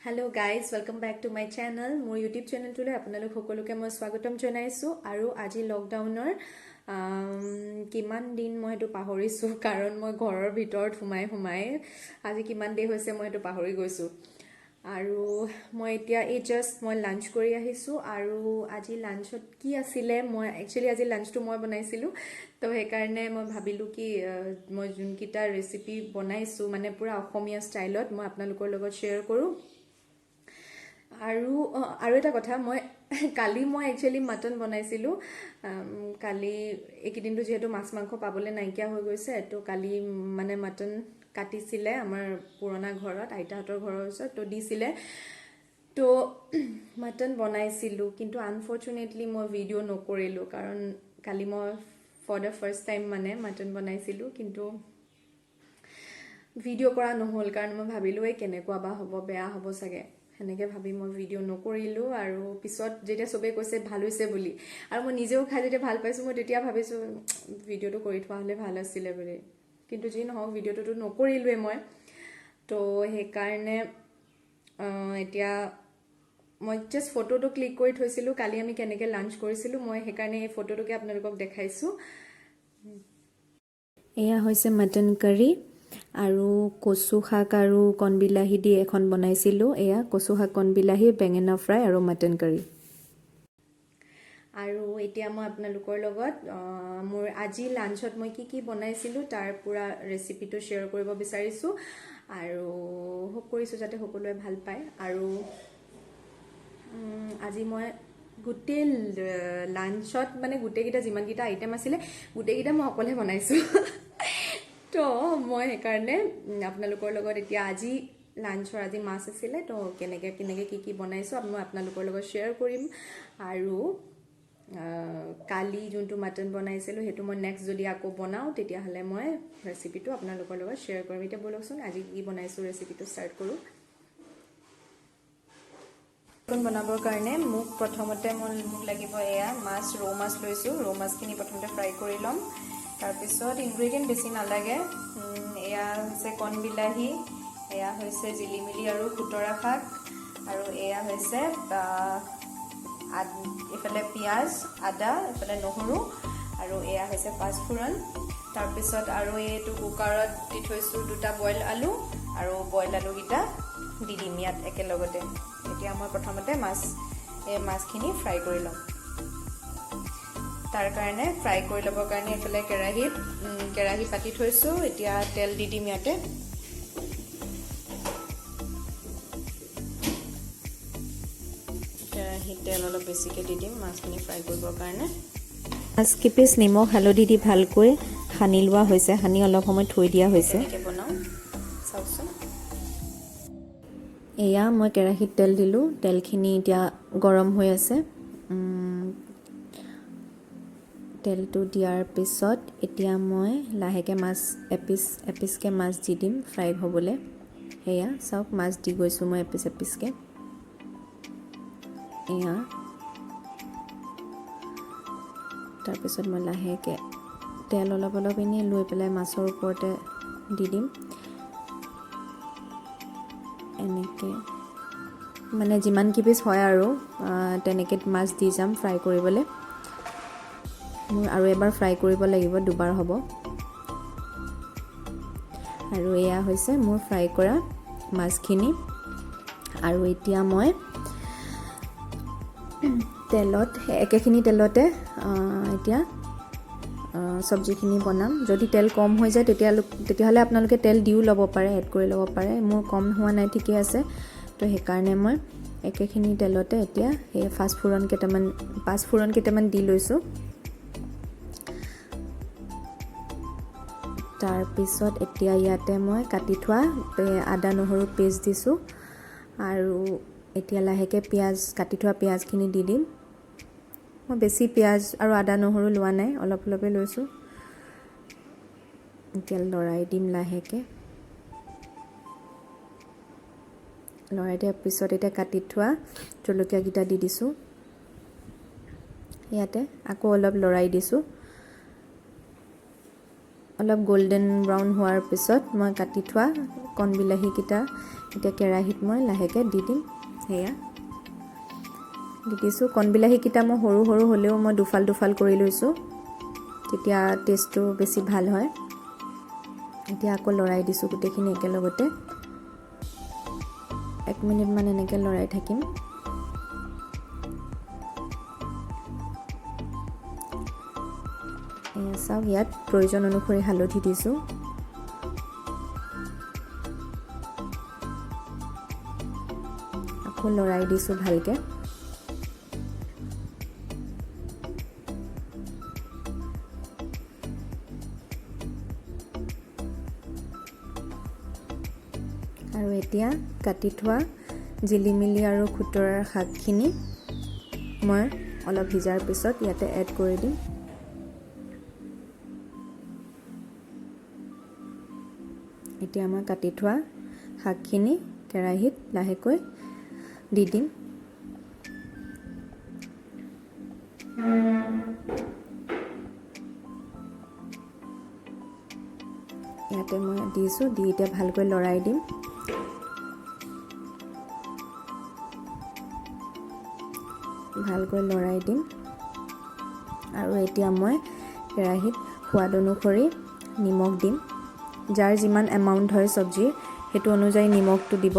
Hello guys, welcome back to my channel. More YouTube channel tole আপোনালোক সকলোকে মই স্বাগতম জনাইছো আৰু আজি লকডাউনৰ কিমান দিন মই হেতু পাহৰিছো কাৰণ মই ঘৰৰ ভিতৰত সোমাই আজি কিমান দিন হৈছে মই হেতু পাহৰি গৈছো আৰু মই এতিয়া এই জাস্ট মই লাঞ্চ কৰি আহিছো আৰু আজি লাঞ্চত কি আছিলে মই একচুয়ালি আজি লাঞ্চটো মই বনাইছিলো তো সেই কাৰণে মই ভাবিলো কি মই যোনকিটা ৰেচিপি বনাইছো মানে পুৰা অসমীয়া ষ্টাইলত মই আপোনালোকৰ লগত শেয়াৰ কৰো আৰু এটা কথা মই কালি মই একচুয়ালি মটন বনাইছিলো কালি একিদিনটো যেহেতু মাছ মাংস পাবলে নাইকিয়া হৈ গৈছে তো কালি মানে মটন কাটিছিলে আমাৰ পুৰণা ঘৰত আইতাহঁতৰ ঘৰৰ ওচৰত তো দিছিলে তো মটন বনাইছিলো কিন্তু আনফৰচুনেটলি মই ভিডিও নকৰিলো কাৰণ কালি মই ফৰ দ্য ফাৰ্ষ্ট টাইম মানে মটন বনাইছিলো কিন্তু ভিডিও কৰা নহল কাৰণ মই ভাবিলো এই কেনেকুৱা বা হ'ব বেয়া হ'ব চাগে হেনেকে ভাবি মই ভিডিও নকৰিলো আৰু পিছত যেতিয়া সবে কৈছে ভাল হৈছে বুলি আৰু মই নিজেও খাই যেতিয়া ভাল পাইছো মই তেতিয়া ভাবিছো ভিডিওটো কৰি থোৱা হলে ভাল আছিল বুলি কিন্তু যি নহওক ভিডিওটো নকৰিলোৱে মই তো হে কাৰণে এতিয়া মই জাস্ট ফটোটো ক্লিক কৰি থৈছিলো কালি আমি কেনেকে লাঞ্চ কৰিছিলো মই হে কাৰণে এই ফটোটোকে আপোনালোকক দেখাইছো এয়া হৈছে মটন কাৰী আৰু কচু শাক আৰু কণবিলাহী দি এখন বনাইছিলো এয়া কচু শাক কণবিলাহী বেঙেনা ফ্ৰাই আৰু মটন কাৰী আৰু এতিয়া মই আপোনালোকৰ লগত মোৰ আজি লাঞ্চত মই কি বনাইছিলো তাৰ পুৰা ৰেচিপিটো শেয়াৰ কৰিব বিচাৰিছো আৰু হোপ কৰিছো যাতে সকলোৱে ভাল পায় আৰু আজি মই গোটেই লাঞ্চত মানে গোটেইকিটা যিমানকিটা আইটেম আছিলে গোটেইকিটা মই অকলে বনাইছো তো মই হে কাৰণে আপোনালোকৰ লগত এতিয়া আজি লাঞ্চৰ আজি মাছ আছিলে তো কেনেকে কি বনাইছো মই আপোনালোকৰ লগত শেয়াৰ কৰিম আৰু কালি যোনটো মটন বনাইছিলো হেতু মই নেক্সট যদি আকৌ বনাও তেতিয়া হলে মই ৰেচিপিটো আপোনালোকৰ লগত শেয়াৰ কৰিম এতিয়া বলকচোন আজি কি বনাইছো ৰেচিপিটো ষ্টাৰ্ট কৰো মটন বনাবৰ কাৰণে মোক প্ৰথমতে মোক লাগিব এয়া মাছ ৰৌ মাছ লৈছো ৰৌ মাছখিনি প্ৰথমতে ফ্ৰাই কৰি লম তাৰ পিছত ইনগ্ৰেডিয়েন্ট বেছি নালাগে এয়া হৈছে কণবিলাহী এয়া হৈছে জিলিমিলি আৰু খুতৰা শাক আৰু এয়া হৈছে এফালে পিয়াজ আদা এফালে নহৰু আৰু এয়া হৈছে পাঁচফোৰণ তাৰ পিছত আৰু এইটো কুকাৰত দি থৈছো দুটা বইল আলু আৰু বইল আলু গিটা দি দিম ইয়াত একেলগতে এতিয়া মই প্ৰথমতে মাছখিনি ফ্ৰাই কৰি লম তাৰ কাৰণে ফ্ৰাই কৰি লবৰ কাৰণে এফালে কেৰাহী পাতি থৈছো এতিয়া তেল দি দিম ইয়াতে কেৰাহীত তেল অলপ বেছিকে দি দিম মাছখিনি ফ্ৰাই কৰিবৰ কাৰণে মাছ কিপিছ নিমখ হালধি দি ভালকৈ সানি লোৱা হৈছে সানি অলপ সময় থৈ দিয়া হৈছে বনাও চাওকচোন এয়া মই কেৰাহীত তেল দিলো তেলখিনি এতিয়া গৰম হৈ আছে তেলটো দিয়াৰ পিছত এতিয়া মই লাহেকে মাছ এপিসকে মাছ দি দিম ফ্ৰাই হ'বলে এয়া চাওক মাছ দি গৈছো মই এপিসকে এয়া তাৰ পিছত মই লাহেকে তেল অলপ এনে লৈ পেলাই মাছৰ ওপৰতে দি দিম এনেকে মানে যিমান কি পিস হয় আৰু তেনেকে মাছ দি যাম ফ্ৰাই কৰিবলে মোৰ আৰু এবাৰ ফ্ৰাই কৰিব লাগিব দুবাৰ হ'ব আৰু এয়া হৈছে মোৰ ফ্ৰাই কৰা মাছখিনি আৰু এতিয়া মই তেলত একেখিনি তেলতে এতিয়া সবজিখিনি বনাম যদি তেল কম হৈ যায় তেতিয়াহলে আপোনালোকে তেল দিও ল'ব পাৰে এড কৰি ল'ব পাৰে মোৰ কম হোৱা নাই ঠিকই আছে তো সেই কাৰণে মই একেখিনি তেলতে এতিয়া এই পাঁচফোৰণ কেইটামান দি লৈছো তাৰ পিছত এতিয়া ইয়াতে মই কাটি থোৱা আদা নহৰু পেষ্ট দিছো আৰু এতিয়া লাহেকে কাটি থোৱা পিয়াজখিনি দি দিম মই বেছি পিয়াজ আৰু আদা নহৰু লোৱা নাই অলপে লৈছো এতিয়া লৰাই দিম লাহেকে লৰাই দিয়াৰ পিছত এতিয়া কাটি থোৱা জলকীয়া গিটা দি দিছো ইয়াতে আকৌ অলপ লৰাই দিছো অলপ গোল্ডেন ব্ৰাউন হোৱাৰ পিছত মই কাটি থোৱা কণ বিলাহীকেইটা এতিয়া কেৰাহীত মই লাহেকৈ দি দিম। সেয়া দি দিছোঁ। কণ বিলাহীকেইটা মই সৰু সৰু হ'লেও মই দুফাল দুফাল কৰি লৈছোঁ, তেতিয়া টেষ্টটো বেছি ভাল হয়। এতিয়া আকৌ লৰাই দিছোঁ গোটেইখিনি একেলগতে। 1 মিনিটমান এনেকৈ লৰাই থাকিম। চাওক, ইয়াত প্ৰয়োজন অনুসৰি হালধি দিছোঁ। আকৌ লৰাই দিছোঁ ভালকৈ। আৰু এতিয়া কাটি থোৱা জিলিমিলি আৰু খুতৰাৰ শাকখিনি মই অলপ সিজাৰ পিছত ইয়াতে এড কৰি দিম। এতিয়া মই কাটি থোৱা শাকখিনি কেৰাহীত লাহেকৈ দি দিম। ইয়াতে মই দিছোঁ, দি এতিয়া ভালকৈ লৰাই দিম। ভালকৈ লৰাই দিম। আৰু এতিয়া মই কেৰাহীত সোৱাদ অনুসৰি নিমখ দিম। যাৰ যিমান এমাউণ্ট হয় চব্জিৰ সেইটো অনুযায়ী নিমখটো দিব।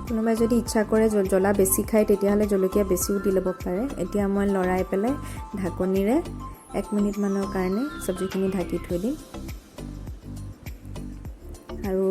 কোনোবাই যদি ইচ্ছা কৰে জ্বলা বেছি খায় তেতিয়াহ'লে জলকীয়া বেছিও দি ল'ব পাৰে। এতিয়া মই লৰাই পেলাই ঢাকনিৰে 1 মিনিটমানৰ কাৰণে চব্জিখিনি ঢাকি থৈ দিম। আৰু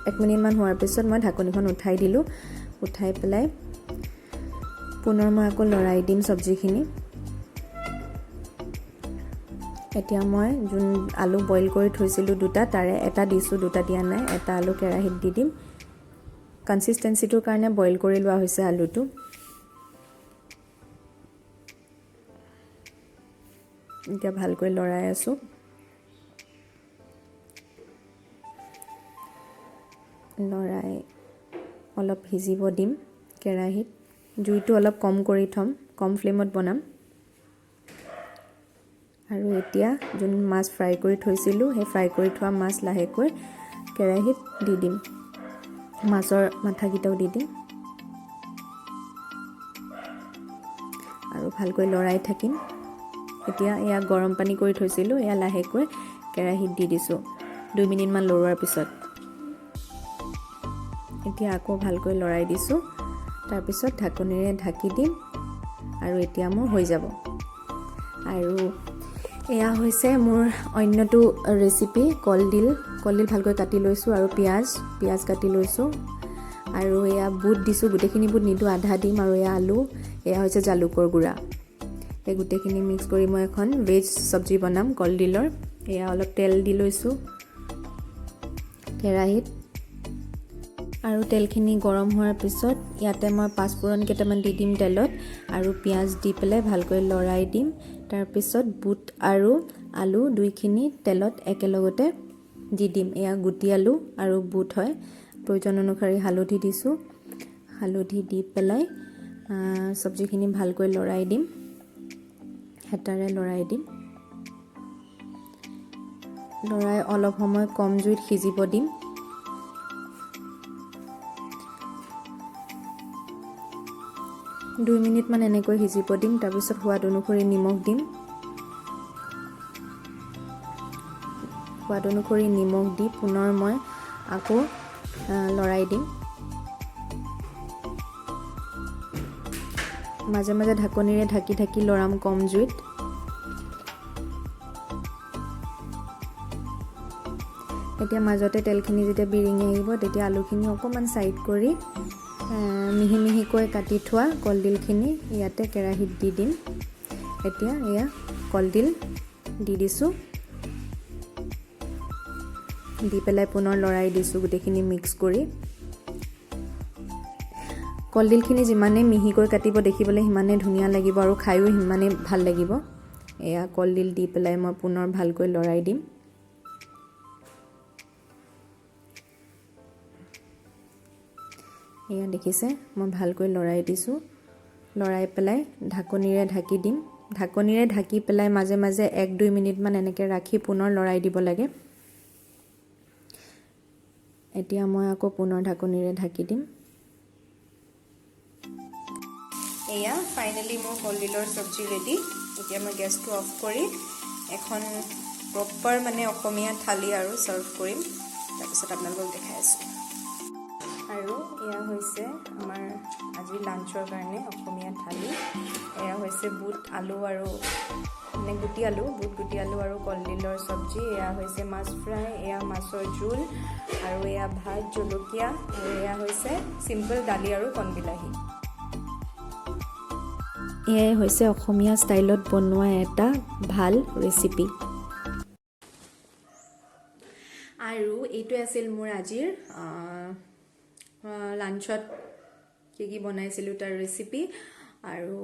1 মিনিটমান হোৱাৰ পিছত মই ঢাকনিখন উঠাই দিলোঁ। উঠাই পেলাই পুনৰ মই আকৌ লৰাই দিম চব্জিখিনি। এতিয়া মই যোন আলু বইল কৰি থৈছিলোঁ দুটা, তাৰে এটা দিছোঁ, দুটা দিয়া নাই। এটা আলু কেৰাহীত দি দিম। কনচিষ্টেঞ্চিটোৰ কাৰণে বইল কৰি লোৱা হৈছে আলুটো। এতিয়া ভালকৈ লৰাই আছোঁ। লৰাই অলপ সিজিব দিম কেৰাহীত। জুইটো অলপ কম কৰি থ'ম, কম ফ্লেমত বনাম। আৰু এতিয়া যোন মাছ ফ্ৰাই কৰি থৈছিলোঁ সেই ফ্ৰাই কৰি থোৱা মাছ লাহেকৈ কেৰাহীত দি দিম। মাছৰ মাথাকেইটাও দি দিম আৰু ভালকৈ লৰাই থাকিম। এতিয়া এয়া গৰম পানী কৰি থৈছিলোঁ, এয়া লাহেকৈ কেৰাহীত দি দিছোঁ 2 মিনিটমান লৰোৱাৰ পিছত। এতিয়া আকৌ ভালকৈ লৰাই দিছোঁ। তাৰপিছত ঢাকনিৰে ঢাকি দিম আৰু এতিয়া মোৰ হৈ যাব। আৰু এয়া হৈছে মোৰ অন্যটো ৰেচিপি, কলডিল ভালকৈ কাটি লৈছোঁ আৰু পিঁয়াজ কাটি লৈছোঁ। আৰু এয়া বুট দিছোঁ, গোটেইখিনি বুট নিদিওঁ, আধা দিম। আৰু এয়া আলু, এয়া হৈছে জালুকৰ গুড়া। এই গোটেইখিনি মিক্স কৰি মই এখন ভেজ চব্জি বনাম কলডিলৰ। এয়া অলপ তেল দি লৈছোঁ কেৰাহীত। আৰু তেলখিনি গৰম হোৱাৰ পিছত ইয়াতে মই পাঁচফোৰণ কেইটামান দি দিম তেলত, আৰু পিঁয়াজ দি পেলাই ভালকৈ লৰাই দিম। তাৰপিছত বুট আৰু আলু দুইখিনি তেলত একেলগতে দি দিম। এয়া গুটি আলু আৰু বুট হয়। প্ৰয়োজন অনুসৰি হালধি দিছোঁ। হালধি দি পেলাই চব্জিখিনি ভালকৈ লৰাই দিম, হেতাৰে লৰাই দিম। লৰাই অলপ সময় কম জুইত সিজিব দিম। দুই মিনিটমান এনেকৈ সিজিব দিম। তাৰপিছত সোৱাদ অনুসৰি নিমখ দিম। সোৱাদ অনুসৰি নিমখ দি পুনৰ মই আকৌ লৰাই দিম। মাজে মাজে ঢাকনিৰে ঢাকি ঢাকি লৰাম কম জুইত। এতিয়া মাজতে তেলখিনি যেতিয়া বিৰিঙি আহিব তেতিয়া আলুখিনি অকণমান ছাইড কৰি মিহি মিহিকৈ কাটি থোৱা কলডিলখিনি ইয়াতে কেৰাহীত দি দিম। এতিয়া এয়া কলডিল দি দিছোঁ। দি পেলাই পুনৰ লৰাই দিছোঁ গোটেইখিনি মিক্স কৰি। কলডিলখিনি যিমানেই মিহিকৈ কাটিব দেখিবলৈ সিমানেই ধুনীয়া লাগিব আৰু খায়ো সিমানেই ভাল লাগিব। এয়া কলডিল দি পেলাই মই পুনৰ ভালকৈ লৰাই দিম। এয়া দেখিছে মই ভালকৈ লৰাই দিছোঁ লৰাই পেলাই ঢাকনিৰে ঢাকি দিম ঢাকনিৰে ঢাকি পেলাই মাজে মাজে 1-2 মিনিটমান এনেকৈ ৰাখি পুনৰ লৰাই দিব লাগে এতিয়া মই আকৌ পুনৰ ঢাকনিৰে ঢাকি দিম এয়া ফাইনেলি মোৰ কলডিলৰ চব্জি ৰেডি এতিয়া মই গেছটো অফ কৰি এখন প্ৰপাৰ মানে অসমীয়া থালি আৰু সাৰ্ভ কৰিম তাৰপিছত আপোনালোকক দেখাই আছোঁ আৰু এয়া হৈছে আমাৰ আজি লাঞ্চৰ কাৰণে অসমীয়া থালি এয়া হৈছে বুট আলু আৰু মানে গুটি আলু বুট গুটি আলু আৰু কলডিলৰ চব্জি এয়া হৈছে মাছ ফ্ৰাই এয়া মাছৰ জোল আৰু এয়া ভাত জলকীয়া আৰু এয়া হৈছে সিম্পল দালি আৰু কণবিলাহী এয়াই হৈছে অসমীয়া ষ্টাইলত বনোৱা এটা ভাল ৰেচিপি আৰু এইটোৱে আছিল মোৰ আজিৰ লাঞ্চত কি বনাইছিলোঁ তাৰ ৰেচিপি আৰু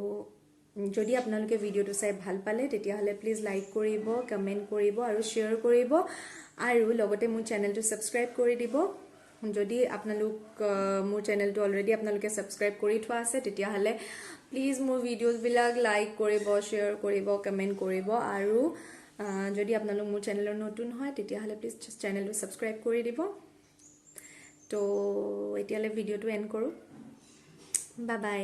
যদি আপোনালোকে ভিডিঅ'টো চাই ভাল পালে তেতিয়াহ'লে প্লিজ লাইক কৰিব কমেণ্ট কৰিব আৰু শ্বেয়াৰ কৰিব আৰু লগতে মোৰ চেনেলটো ছাবস্ক্ৰাইব কৰি দিব যদি আপোনালোক মোৰ চেনেলটো অলৰেডি আপোনালোকে ছাবস্ক্ৰাইব কৰি থোৱা আছে তেতিয়াহ'লে প্লিজ মোৰ ভিডিঅ'ছবিলাক লাইক কৰিব শ্বেয়াৰ কৰিব কমেণ্ট কৰিব আৰু যদি আপোনালোক মোৰ চেনেলৰ নতুন হয় তেতিয়াহ'লে প্লিজ চেনেলটো ছাবস্ক্ৰাইব কৰি দিব তো এতিয়ালৈ ভিডিঅ'টো এণ্ড কৰোঁ বাই বাই